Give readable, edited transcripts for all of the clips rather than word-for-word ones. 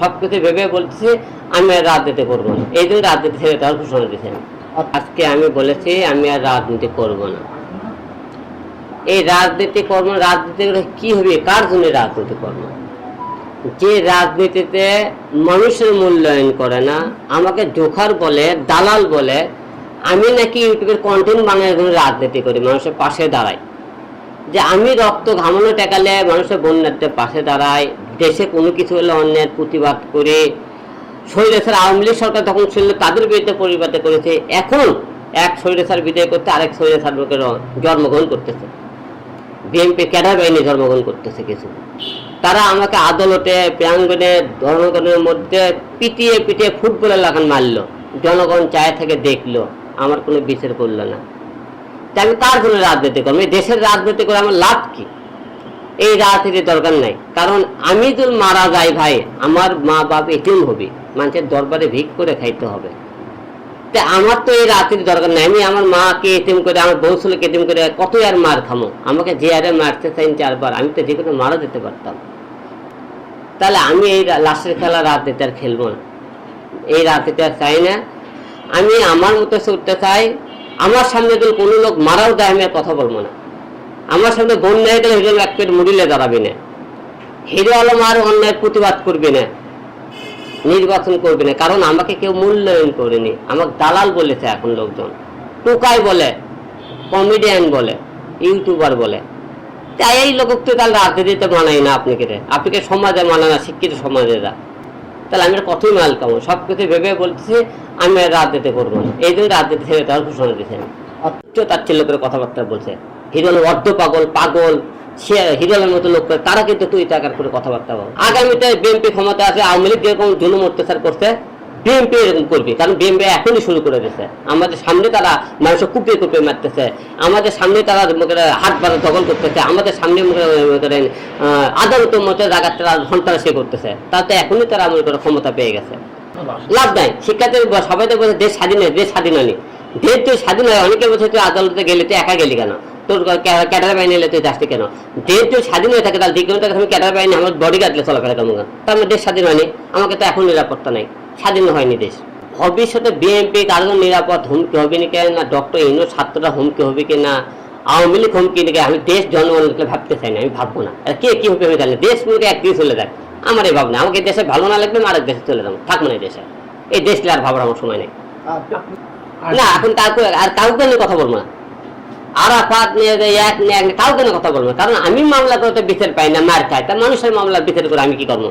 সবকিছু ভেবে বলতেছি আমি আর রাজনীতি করবো না, এই জন্য রাজনীতি ছেড়ে দেওয়ার ঘোষণা দিয়েছেন। আজকে আমি বলেছি আমি আর রাজনীতি করব না। এই রাজনীতি করবো, রাজনীতি কি হবে, কার জন্য রাজনীতি করবো? যে রাজনীতিতে মানুষের মূল্যায়ন করে না, আমাকে জোখার বলে, দালাল বলে, আমি নাকি ইউটিউবের কন্টেন্ট বানানোর জন্য রাজনীতি করি, মানুষের পাশে দাঁড়াই, যে আমি রক্ত ঘামানো টেকালে মানুষের বন্যার্থের পাশে দাঁড়ায়, দেশে কোনো কিছু হলে অন্যায়ের প্রতিবাদ করে। স্বৈরাচার আওয়ামী লীগ সরকার তখন ছিল তাদের বিরুদ্ধে প্রতিবাদ করেছে, এখন এক স্বৈরাচার বিদায় করতে আরেক স্বৈরাচার লোকের জন্মগ্রহণ করতেছে, বিএনপি ক্যাডার বাহিনী জন্মগ্রহণ করতেছে কিছু। তারা আমাকে আদালতে প্রাঙ্গণে জনগণের মধ্যে পিটিয়ে পিটিয়ে ফুটবলের লাগান মারলো, জনগণ চায় থেকে দেখলো, আমার কোনো বিচার করলো না। তাই আমি কার জন্য রাজনীতি করবো? এই দেশের রাজনীতি করে আমার লাভ কি? এই রাজনীতির দরকার নাই। কারণ আমি যদি মারা যাই ভাই, আমার মা বাপ এতিম হবে, মানুষের দরবারে ভিক করে খাইতে হবে। তাই আমার তো এই রাজনীতির দরকার নাই। আমি আমার মাকে এতিম করে, আমার বউ ছেলেকে এতিম করে কত আর মার খামো? আমাকে যে আরে মারতে চাই 4 বার, আমি তো যে কোনো মারা যেতে পারতাম। তাহলে আমি এই লাশের খেলা রাজনীতি আর খেলবো না, এই রাজনীতি আর চাই না। আমি আমার মতো চলতে চাই। আমার সামনে যদি কোনো লোক মারাও দেয় আমি আর কথা বলবো না। আমার সামনে বন্যা হয়ে গেলে হিরো এক পেট মুড়িলে দাঁড়াবি না, হিরো আলম আর অন্যায়ের প্রতিবাদ করবি না, নির্বাচন করবি না। কারণ আমাকে কেউ মূল্যায়ন করেনি, আমাকে দালাল বলেছে এখন লোকজন, টোকাই বলে, কমেডিয়ান বলে, ইউটিউবার বলে। তাই এই লোক তো তাহলে রাজনীতিতে মানাই না আপনাকে, আপনাকে সমাজে মানা না, শিক্ষিত সমাজেরা। তাহলে আমি কতই মাল কামো, সবকিছু ভেবে বলতেছি আমি আর রাজনীতি করবো না, এই জন্য রাজনীতি ছেড়ে দেওয়ার ঘোষণা দিয়েছেন। তার ছেলে করে কথাবার্তা বলছে, হিরোল অর্ধ পাগল, পাগল সে হিরোলের মতো লোক, তারা কিন্তু তুই টাকার করে কথাবার্তা বল। আগামীতে বিএনপি ক্ষমতা আছে, আওয়ামী লীগ যেরকম জুলুম অত্যাচার করছে বিএনপি এরকম করবে। কারণ বিএনপি এখনই শুরু করে দিয়েছে, আমাদের সামনে তারা মানুষের কুপিয়ে কুপিয়ে মারতেছে, আমাদের সামনে তারা হাট বাজার দখল করতেছে, আমাদের সামনে আদালতের মতো জায়গায় তারা সন্ত্রাসী করতেছে। তাতে এখনই তারা মনে করে ক্ষমতা পেয়ে গেছে, লাভ নাই। শিক্ষার্থী সবাই তো বলছে দেশ স্বাধীন হয়, দেশ স্বাধীন হয়নি। দেশ তুই স্বাধীন হয়, অনেকে বলছে তুই আদালতে গেলে তুই একা গেলি কেন, তোর ক্যাডার বাহিনী এলে তুই যাসটি কেন? দেশ যদি স্বাধীন হয়ে থাকে তাহলে দ্বিগুণ আমি ক্যাডার বাহিনী আমার বডিগার্ডলে চলাফেরা কেমন? তার দেশ স্বাধীন হয়নি, আমাকে তো এখন নিরাপত্তা নাই, স্বাধীন হয়নি দেশ। ভবিষ্যতে বিএনপি কারণ নিরাপদ হুমকি হবে না কেন, না ডক্টর ইউনূস ছাত্ররা হুমকি হবে কিনা, আওয়ামী লীগ হুমকি নাকি, আমি দেশ জনগণকে ভাবতে চাই না, আমি ভাববো না। কে কি হবে আমি জানি, দেশ মুখে একদিকে চলে যাক, আমার এই ভাবনা। আমাকে দেশে ভালো না লাগবে, আরেক দেশে চলে যাবো, থাকবো না এই দেশে। এই দেশ আর ভাবার আমার সময় নেই না। এখন আর কাউকে নিয়ে কথা বলবো না, আরাফাত নিয়ে এক নিয়ে এক কাউকে নিয়ে কথা বলবো না। কারণ আমি মামলা করতে বিচার পাই না, মার খাই। তার মানুষের মামলা বিচার করে আমি কি করবো?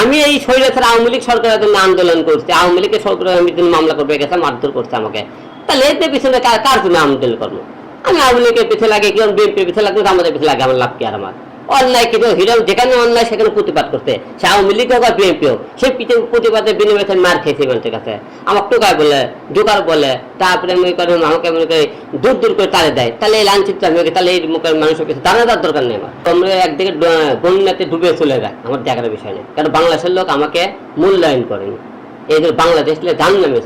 আমি এই স্বৈরাচার আওয়ামী লীগ সরকারের জন্য আন্দোলন করছি, আওয়ামী লীগের সরকারের আমি মামলা করবে গেছে, মারধর করছে আমাকে। তাহলে এতে পিছনে কার জন্য আন্দোলন করবো? আমি আওয়ামী লীগের পিছিয়ে লাগে, কেউ বিএনপির পিছিয়ে লাগবে, আমাদের পিছিয়ে লাগে, আমার লাভ কি? আর আমার অন্যায় কিন্তু হিরো যেখানে অন্যায় সেখানে প্রতিবাদ করতে, সে আওয়ামী লীগ হোক বা বিএনপি হোক, সেই প্রতিবাদের বিনিময়ে মার খেয়েছে মানুষের কাছে। আমার টোকায় বলে, জোকার বলে, তারপরে মনে করেন আমাকে মনে করে দূর দূর করে তাড়ে দেয়। তাহলে এই লাঞ্ছিত তাহলে এই মুখের মানুষের কাছে দাঁড়ানোর দরকার নেই আমার। তোমরা একদিকে বন্যাতে ডুবে চলে যায়, আমার দেখার বিষয় নেই। কারণ বাংলাদেশের লোক আমাকে মূল্যায়ন করেনি, এই যে বাংলাদেশ জাহান্নামে